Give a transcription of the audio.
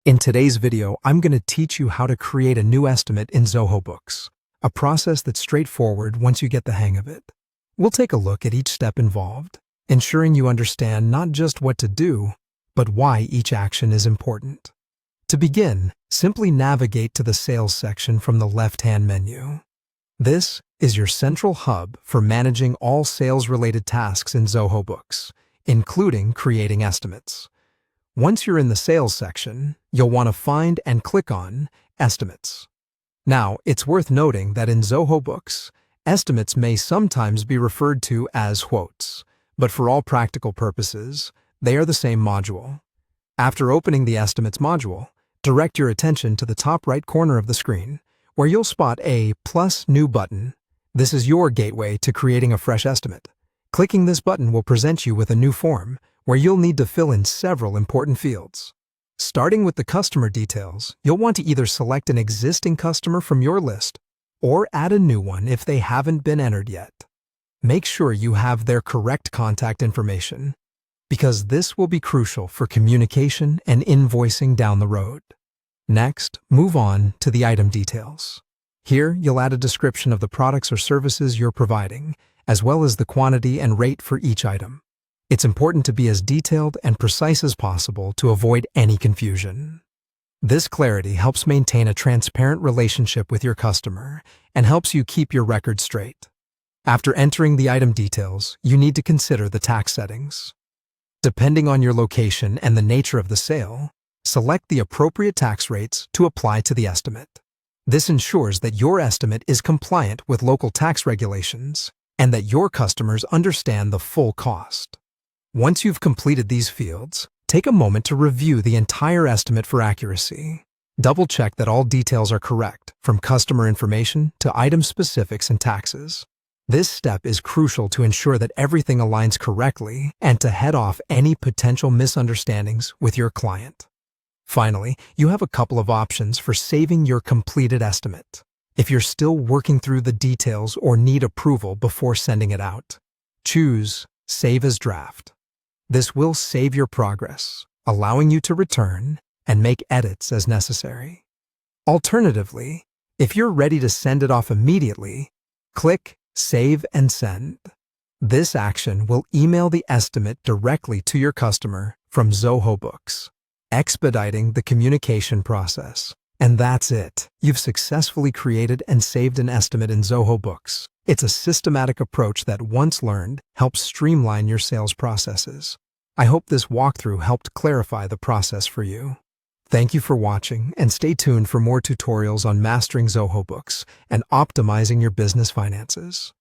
In today's video, I'm going to teach you how to create a new estimate in Zoho Books, a process that's straightforward once you get the hang of it. We'll take a look at each step involved, ensuring you understand not just what to do, but why each action is important. To begin, simply navigate to the Sales section from the left-hand menu. This is your central hub for managing all sales-related tasks in Zoho Books, including creating estimates. Once you're in the Sales section, you'll want to find and click on Estimates. Now, it's worth noting that in Zoho Books, estimates may sometimes be referred to as quotes, but for all practical purposes, they are the same module. After opening the Estimates module, direct your attention to the top right corner of the screen, where you'll spot a + New button. This is your gateway to creating a fresh estimate. Clicking this button will present you with a new form, where you'll need to fill in several important fields. Starting with the customer details, you'll want to either select an existing customer from your list or add a new one if they haven't been entered yet. Make sure you have their correct contact information, because this will be crucial for communication and invoicing down the road. Next, move on to the item details. Here, you'll add a description of the products or services you're providing, as well as the quantity and rate for each item. It's important to be as detailed and precise as possible to avoid any confusion. This clarity helps maintain a transparent relationship with your customer and helps you keep your record straight. After entering the item details, you need to consider the tax settings. Depending on your location and the nature of the sale, select the appropriate tax rates to apply to the estimate. This ensures that your estimate is compliant with local tax regulations and that your customers understand the full cost. Once you've completed these fields, take a moment to review the entire estimate for accuracy. Double-check that all details are correct, from customer information to item specifics and taxes. This step is crucial to ensure that everything aligns correctly and to head off any potential misunderstandings with your client. Finally, you have a couple of options for saving your completed estimate, if you're still working through the details or need approval before sending it out. Choose Save as Draft. This will save your progress, allowing you to return and make edits as necessary. Alternatively, if you're ready to send it off immediately, click Save and Send. This action will email the estimate directly to your customer from Zoho Books, expediting the communication process. And that's it. You've successfully created and saved an estimate in Zoho Books. It's a systematic approach that, once learned, helps streamline your sales processes. I hope this walkthrough helped clarify the process for you. Thank you for watching, and stay tuned for more tutorials on mastering Zoho Books and optimizing your business finances.